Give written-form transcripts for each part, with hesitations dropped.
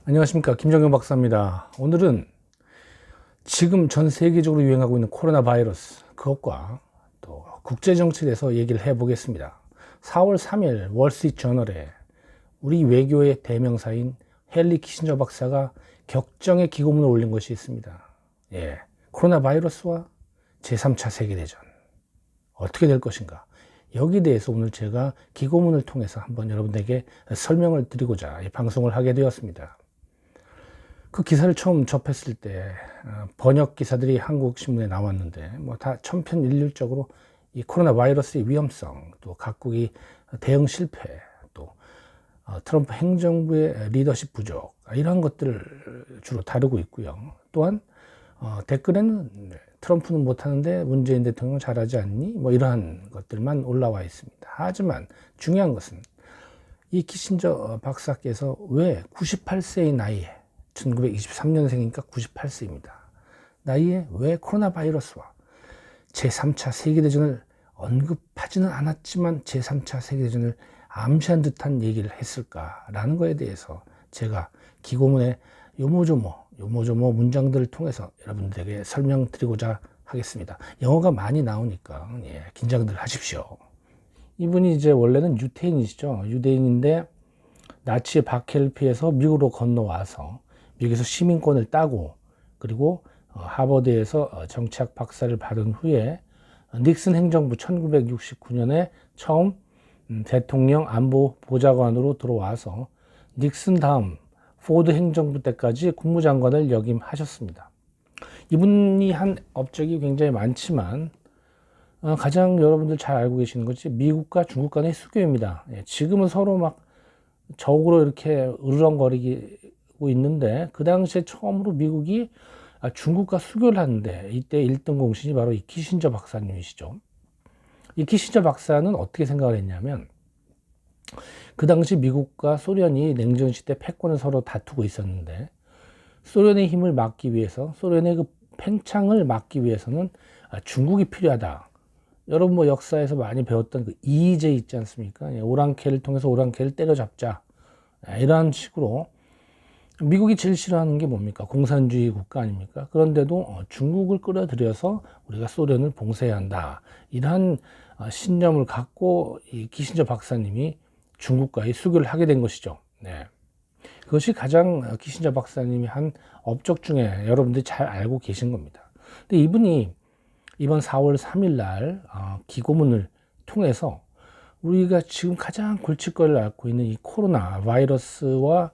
안녕하십니까, 김정경 박사입니다. 오늘은 지금 전 세계적으로 유행하고 있는 코로나 바이러스, 그것과 또 국제정치에 대해서 얘기를 해보겠습니다. 4월 3일 월스트리트저널에 우리 외교의 대명사인 헨리 키신저 박사가 격정의 기고문을 올린 것이 있습니다. 코로나 바이러스와 제3차 세계대전 어떻게 될 것인가, 여기에 대해서 오늘 제가 기고문을 통해서 한번 여러분들에게 설명을 드리고자 이 방송을 하게 되었습니다. 그 기사를 처음 접했을 때 번역 기사들이 한국 신문에 나왔는데 뭐 다 천편일률적으로 이 코로나 바이러스의 위험성, 또 각국이 대응 실패, 또 트럼프 행정부의 리더십 부족, 이러한 것들을 주로 다루고 있고요. 또한 댓글에는 트럼프는 못하는데 문재인 대통령 잘하지 않니? 뭐 이러한 것들만 올라와 있습니다. 하지만 중요한 것은 이 키신저 박사께서 왜 98세의 나이에, 1923년생이니까 98세입니다. 나이에 왜 코로나 바이러스와 제3차 세계대전을 언급하지는 않았지만 제3차 세계대전을 암시한 듯한 얘기를 했을까라는 것에 대해서 제가 기고문의 요모조모 문장들을 통해서 여러분들에게 설명드리고자 하겠습니다. 영어가 많이 나오니까 긴장들 하십시오. 이분이 이제 원래는 유태인이시죠. 유대인인데 나치의 박해를 피해서 미국으로 건너와서 미국에서 시민권을 따고, 그리고 하버드에서 정치학 박사를 받은 후에 닉슨 행정부 1969년에 처음 대통령 안보 보좌관으로 들어와서 닉슨 다음 포드 행정부 때까지 국무장관을 역임하셨습니다. 이분이 한 업적이 굉장히 많지만 가장 여러분들 잘 알고 계시는 것이 미국과 중국 간의 수교입니다. 지금은 서로 막 적으로 이렇게 으르렁거리고 있는데, 그 당시에 처음으로 미국이 중국과 수교를 하는데 이때 1등 공신이 바로 이 키신저 박사님이시죠. 이 키신저 박사는 어떻게 생각을 했냐면, 그 당시 미국과 소련이 냉전 시대 패권을 서로 다투고 있었는데, 소련의 힘을 막기 위해서, 소련의 그 팽창을 막기 위해서는 중국이 필요하다. 여러분 뭐 역사에서 많이 배웠던 그 이의제 있지 않습니까? 오랑캐를 통해서 오랑캐를 때려잡자, 이러한 식으로. 미국이 제일 싫어하는 게 뭡니까? 공산주의 국가 아닙니까? 그런데도 중국을 끌어들여서 우리가 소련을 봉쇄해야 한다, 이러한 신념을 갖고 이 키신저 박사님이 중국과의 수교를 하게 된 것이죠. 그것이 가장 키신저 박사님이 한 업적 중에 여러분들이 잘 알고 계신 겁니다. 근데 이분이 이번 4월 3일 날 기고문을 통해서 우리가 지금 가장 골칫거리를 앓고 있는 이 코로나 바이러스와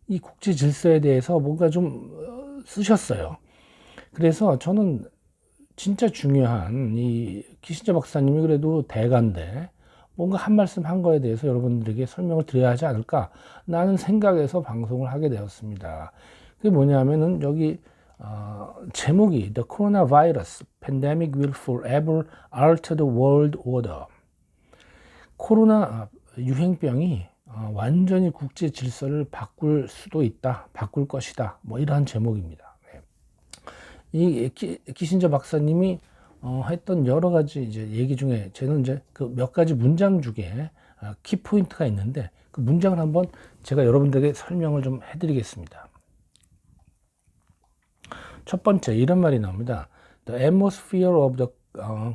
이 국제 질서에 대해서 뭔가 좀 쓰셨어요. 그래서 저는 진짜 중요한 이 키신저 박사님이 그래도 대가인데 뭔가 한 말씀 한 거에 대해서 여러분들에게 설명을 드려야 하지 않을까 라는 생각에서 방송을 하게 되었습니다. 그게 뭐냐면은 여기 제목이 The Coronavirus Pandemic Will Forever Alter the World Order. 코로나 유행병이 완전히 국제 질서를 바꿀 수도 있다, 바꿀 것이다, 뭐 이러한 제목입니다. 이 키신저 박사님이 했던 여러 가지 이제 얘기 중에 저는 이제 그 몇 가지 문장 중에 키포인트가 있는데, 그 문장을 한번 제가 여러분들에게 설명을 좀 해드리겠습니다. 첫 번째, 이런 말이 나옵니다. The atmosphere of the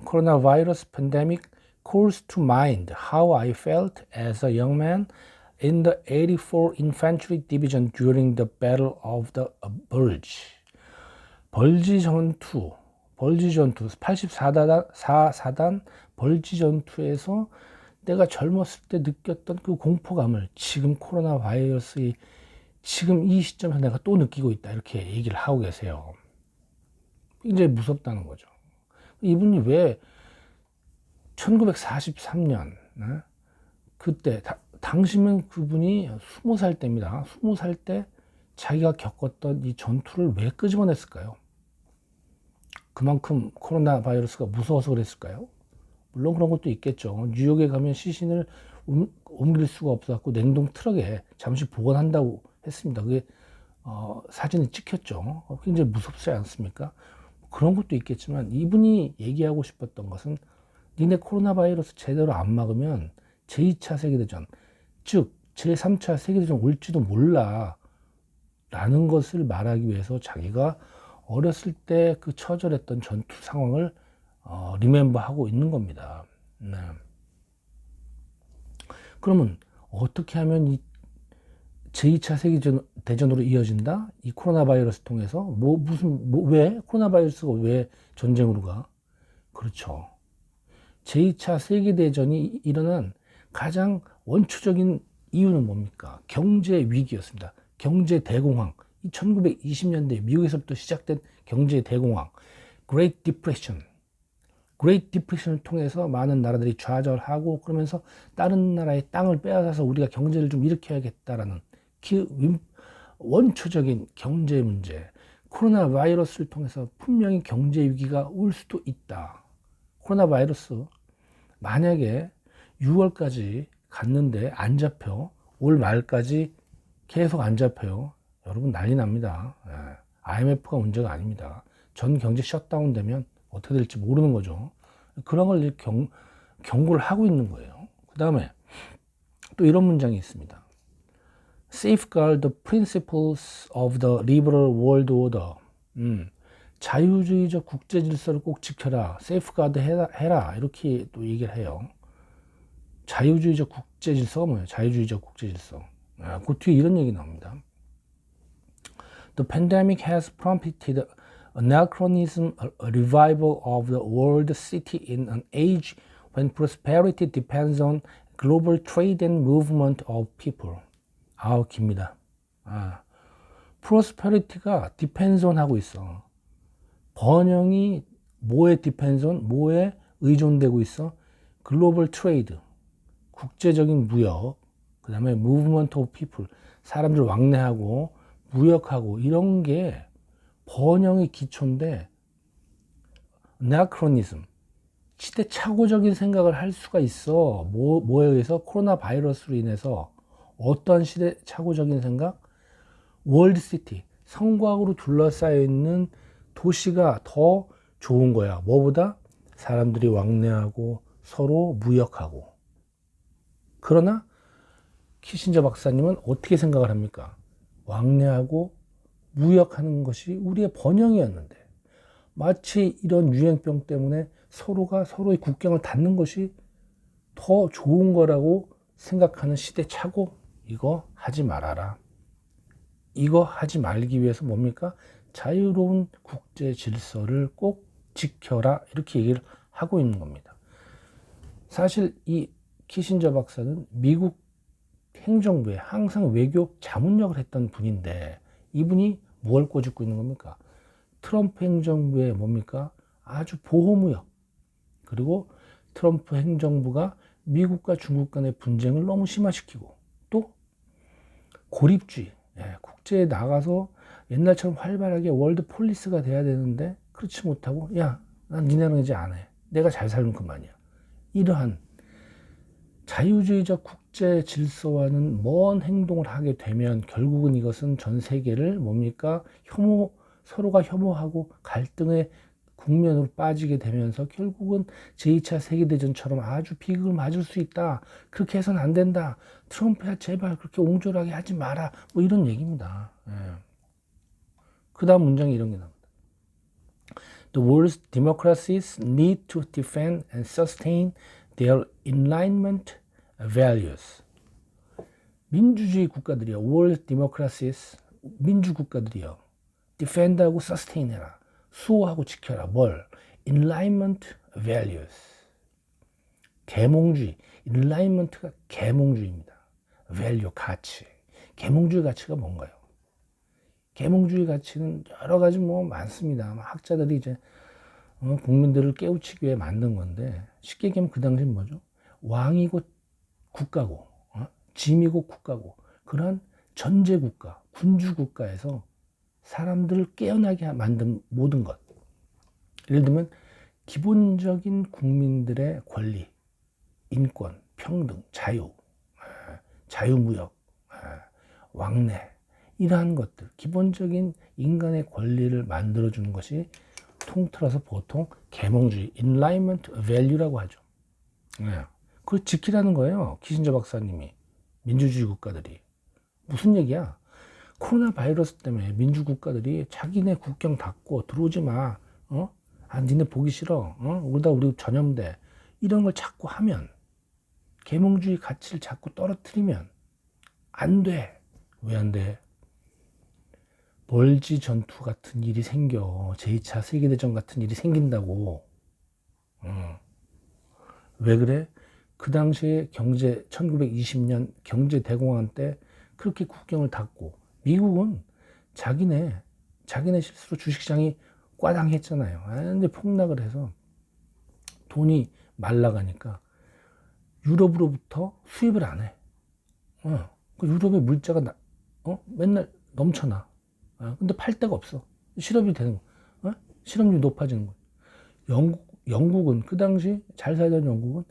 coronavirus pandemic calls to mind how I felt as a young man in the 84 Infantry Division during the Battle of the Bulge. 벌지 전투 84사단 벌지 전투에서 내가 젊었을 때 느꼈던 그 공포감을 지금 코로나 바이러스의 지금 이 시점에서 내가 또 느끼고 있다, 이렇게 얘기를 하고 계세요. 굉장히 무섭다는 거죠. 이분이 왜 1943년 그때 당시면 그분이 20살 때입니다. 20살 때 자기가 겪었던 이 전투를 왜 끄집어냈을까요? 그만큼 코로나 바이러스가 무서워서 그랬을까요? 물론 그런 것도 있겠죠. 뉴욕에 가면 시신을 옮길 수가 없어갖고 냉동 트럭에 잠시 보관한다고 했습니다. 그게 사진이 찍혔죠. 굉장히 무섭지 않습니까? 그런 것도 있겠지만, 이분이 얘기하고 싶었던 것은 니네 코로나 바이러스 제대로 안 막으면 제2차 세계대전, 즉 제3차 세계대전 올지도 몰라. 라는 것을 말하기 위해서 자기가 어렸을 때 그 처절했던 전투 상황을 리멤버하고 있는 겁니다. 네. 그러면 어떻게 하면 이 제2차 세계대전으로 이어진다? 이 코로나 바이러스 통해서 왜 코로나 바이러스가 왜 전쟁으로 가? 그렇죠. 제2차 세계대전이 일어난 가장 원초적인 이유는 뭡니까? 경제 위기였습니다. 경제 대공황. 1920년대 미국에서부터 시작된 경제 대공황. Great Depression. Great Depression을 통해서 많은 나라들이 좌절하고 그러면서 다른 나라의 땅을 빼앗아서 우리가 경제를 좀 일으켜야겠다라는 원초적인 경제 문제. 코로나 바이러스를 통해서 분명히 경제 위기가 올 수도 있다. 코로나 바이러스 만약에 6월까지 갔는데 안 잡혀, 올 말까지 계속 안 잡혀요. 여러분 난리 납니다. IMF가 문제가 아닙니다. 전 경제 셧다운 되면 어떻게 될지 모르는 거죠. 그런 걸 경고를 하고 있는 거예요. 그 다음에 또 이런 문장이 있습니다. Safeguard the principles of the liberal world order. 자유주의적 국제 질서를 꼭 지켜라. Safeguard 해라. 이렇게 또 얘기를 해요. 자유주의적 국제 질서가 뭐예요? 자유주의적 국제 질서. 그 뒤에 이런 얘기 나옵니다. The pandemic has prompted anachronism, a revival of the world city in an age when prosperity depends on global trade and movement of people. 깁니다. prosperity가 depends on 하고 있어. 번영이 뭐에 depends on, 뭐에 의존되고 있어? global trade, 국제적인 무역, 그 다음에 movement of people, 사람들 왕래하고 무역하고 이런 게 번영의 기초인데 anachronism, 시대착오적인 생각을 할 수가 있어. 뭐에 의해서? 코로나 바이러스로 인해서. 어떠한 시대착오적인 생각? 월드 시티, 성곽으로 둘러싸여 있는 도시가 더 좋은 거야. 뭐보다? 사람들이 왕래하고 서로 무역하고. 그러나 키신저 박사님은 어떻게 생각을 합니까? 왕래하고 무역하는 것이 우리의 번영이었는데 마치 이런 유행병 때문에 서로가 서로의 국경을 닫는 것이 더 좋은 거라고 생각하는 시대착오. 이거 하지 말아라. 이거 하지 말기 위해서 뭡니까? 자유로운 국제 질서를 꼭 지켜라. 이렇게 얘기를 하고 있는 겁니다. 사실 이 키신저 박사는 미국 행정부에 항상 외교 자문역을 했던 분인데 이분이 뭘 꼬집고 있는 겁니까? 트럼프 행정부의 뭡니까? 아주 보호무역. 그리고 트럼프 행정부가 미국과 중국 간의 분쟁을 너무 심화시키고 또 고립주의. 국제에 나가서 옛날처럼 활발하게 월드 폴리스가 돼야 되는데 그렇지 못하고 야, 난 니네랑 이제 안 해. 내가 잘 살면 그만이야. 이러한 자유주의적 국제 질서와는 먼 행동을 하게 되면 결국은 이것은 전 세계를 뭡니까? 서로가 혐오하고 갈등의 국면으로 빠지게 되면서 결국은 제2차 세계대전처럼 아주 비극을 맞을 수 있다. 그렇게 해서는 안 된다. 트럼프야 제발 그렇게 옹졸하게 하지 마라. 뭐 이런 얘기입니다. 그 다음 문장이 이런 게 나옵니다. The world's democracies need to defend and sustain their Enlightenment values. 민주주의 국가들이요. World democracies, 민주국가들이요. defend하고 sustain해라. 수호하고 지켜라. 뭘? Enlightenment values. 계몽주의. Enlightenment가 계몽주의입니다. value, 가치. 계몽주의 가치가 뭔가요? 계몽주의 가치는 여러 가지 많습니다. 학자들이 이제 국민들을 깨우치기 위해 만든 건데 쉽게 얘기하면 그 당시는 뭐죠? 왕이고 국가고 짐이고 국가고 그런 전제국가, 군주국가에서 사람들을 깨어나게 만든 모든 것. 예를 들면 기본적인 국민들의 권리, 인권, 평등, 자유, 자유무역, 왕래 이러한 것들, 기본적인 인간의 권리를 만들어주는 것이 통틀어서 보통 계몽주의, Enlightenment value라고 하죠. 그걸 지키라는 거예요. 키신저 박사님이. 민주주의 국가들이. 무슨 얘기야? 코로나 바이러스 때문에 민주국가들이 자기네 국경 닫고 들어오지 마. 니네 보기 싫어. 그러다 우리 전염돼. 이런 걸 자꾸 하면, 계몽주의 가치를 자꾸 떨어뜨리면 안 돼. 왜 안 돼? 멀지 전투 같은 일이 생겨. 제2차 세계대전 같은 일이 생긴다고. 왜 그래? 그 당시에 1920년 경제대공황 때 그렇게 국경을 닫고, 미국은 자기네 실수로 주식시장이 꽈당했잖아요. 근데 폭락을 해서 돈이 말라가니까 유럽으로부터 수입을 안 해. 그 유럽의 물자가 맨날 넘쳐나. 근데 팔 데가 없어. 실업이 되는 거. 실업률이 높아지는 거. 영국은 그 당시 잘 살던 영국은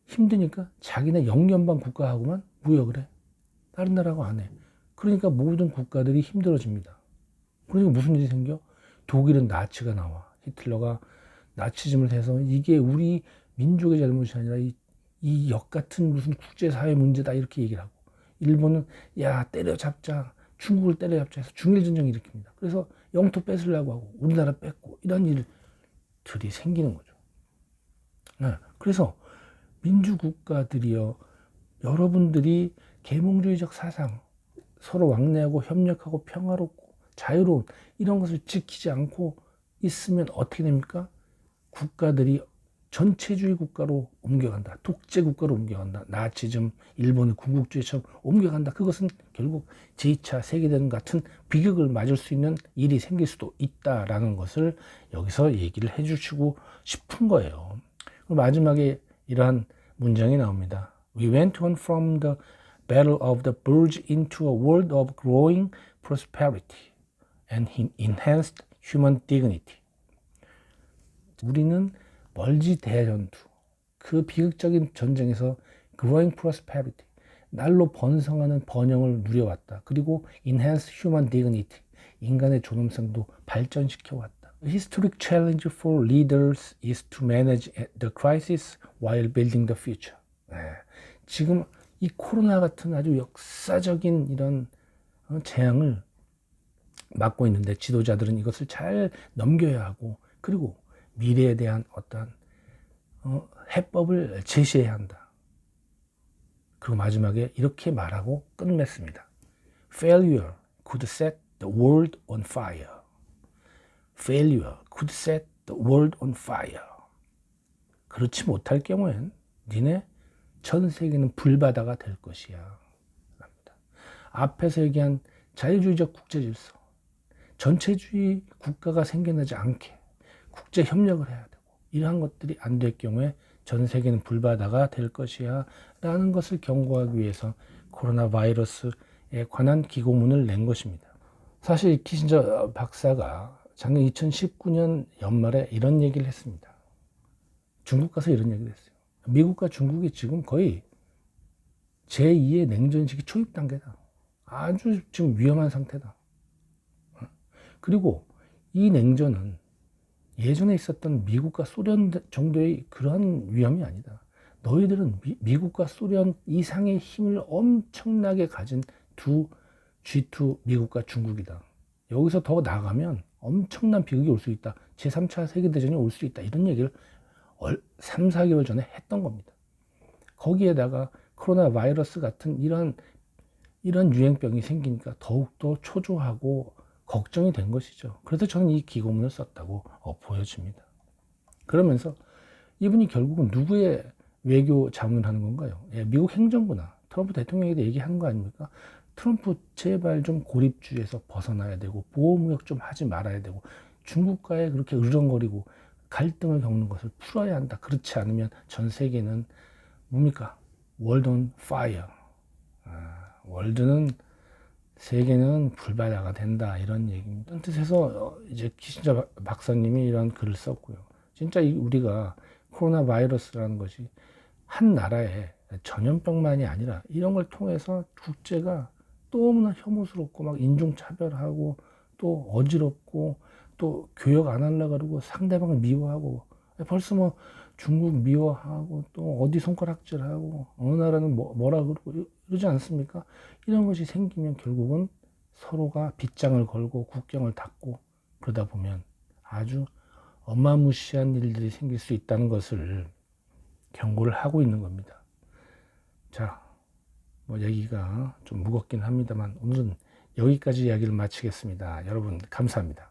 힘드니까 자기네 영연방 국가하고만 무역을 해. 다른 나라하고 안 해. 그러니까 모든 국가들이 힘들어집니다. 그러니까 무슨 일이 생겨? 독일은 나치가 나와. 히틀러가 나치즘을 해서 이게 우리 민족의 잘못이 아니라 이 역 같은 무슨 국제사회 문제다 이렇게 얘기를 하고, 일본은 야 때려잡자, 중국을 때려잡자 해서 중일전쟁을 일으킵니다. 그래서 영토 뺏으려고 하고 우리나라 뺏고 이런 일들이 생기는 거죠. 그래서 민주국가들이요, 여러분들이 계몽주의적 사상, 서로 왕래하고 협력하고 평화롭고 자유로운 이런 것을 지키지 않고 있으면 어떻게 됩니까? 국가들이 전체주의 국가로 옮겨간다. 독재 국가로 옮겨간다. 나치즘, 일본의 군국주의처럼 옮겨간다. 그것은 결국 제2차 세계대전 같은 비극을 맞을 수 있는 일이 생길 수도 있다라는 것을 여기서 얘기를 해주시고 싶은 거예요. 마지막에 이러한 문장이 나옵니다. We went on from the battle of the Bulge into a world of growing prosperity and enhanced human dignity. 우리는 멀지 대전투, 그 비극적인 전쟁에서 growing prosperity, 날로 번성하는 번영을 누려왔다. 그리고 enhanced human dignity, 인간의 존엄성도 발전시켜왔다. The historic challenge for leaders is to manage the crisis while building the future. 지금 이 코로나 같은 아주 역사적인 이런 재앙을 맞고 있는데 지도자들은 이것을 잘 넘겨야 하고, 그리고 미래에 대한 어떤 해법을 제시해야 한다. 그리고 마지막에 이렇게 말하고 끝맺습니다. Failure could set the world on fire. Failure could set the world on fire. 그렇지 못할 경우엔 니네 전 세계는 불바다가 될 것이야. 합니다. 앞에서 얘기한 자유주의적 국제질서, 전체주의 국가가 생겨나지 않게 국제 협력을 해야 되고, 이러한 것들이 안 될 경우에 전 세계는 불바다가 될 것이야 라는 것을 경고하기 위해서 코로나 바이러스에 관한 기고문을 낸 것입니다. 사실 키신저 박사가 작년 2019년 연말에 이런 얘기를 했습니다. 중국 가서 이런 얘기를 했어요. 미국과 중국이 지금 거의 제2의 냉전시기 초입 단계다. 아주 지금 위험한 상태다. 그리고 이 냉전은 예전에 있었던 미국과 소련 정도의 그러한 위험이 아니다. 너희들은 미국과 소련 이상의 힘을 엄청나게 가진 두 G2 미국과 중국이다. 여기서 더 나가면 엄청난 비극이 올 수 있다. 제3차 세계대전이 올 수 있다. 이런 얘기를 3, 4개월 전에 했던 겁니다. 거기에다가 코로나 바이러스 같은 이런 유행병이 생기니까 더욱더 초조하고 걱정이 된 것이죠. 그래서 저는 이 기고문을 썼다고 보여집니다. 그러면서 이분이 결국은 누구의 외교 자문을 하는 건가요? 미국 행정부나 트럼프 대통령에게 얘기하는 거 아닙니까? 트럼프 제발 좀 고립주의에서 벗어나야 되고, 보호무역 좀 하지 말아야 되고, 중국과의 그렇게 으르렁거리고 갈등을 겪는 것을 풀어야 한다. 그렇지 않으면 전 세계는 뭡니까? 월드 온 파이어. 세계는 불바다가 된다. 이런 얘기입니다. 이런 뜻에서 이제 키신저 박사님이 이런 글을 썼고요. 진짜 우리가 코로나 바이러스라는 것이 한 나라의 전염병만이 아니라 이런 걸 통해서 국제가 너무나 혐오스럽고 막 인종차별하고 또 어지럽고 또 교역 안 하려고 그러고 상대방을 미워하고, 벌써 뭐 중국 미워하고 또 어디 손가락질하고 어느 나라는 뭐라 그러고 이러지 않습니까? 이런 것이 생기면 결국은 서로가 빗장을 걸고 국경을 닫고 그러다 보면 아주 어마무시한 일들이 생길 수 있다는 것을 경고를 하고 있는 겁니다. 자, 뭐 얘기가 좀 무겁긴 합니다만 오늘은 여기까지 이야기를 마치겠습니다. 여러분 감사합니다.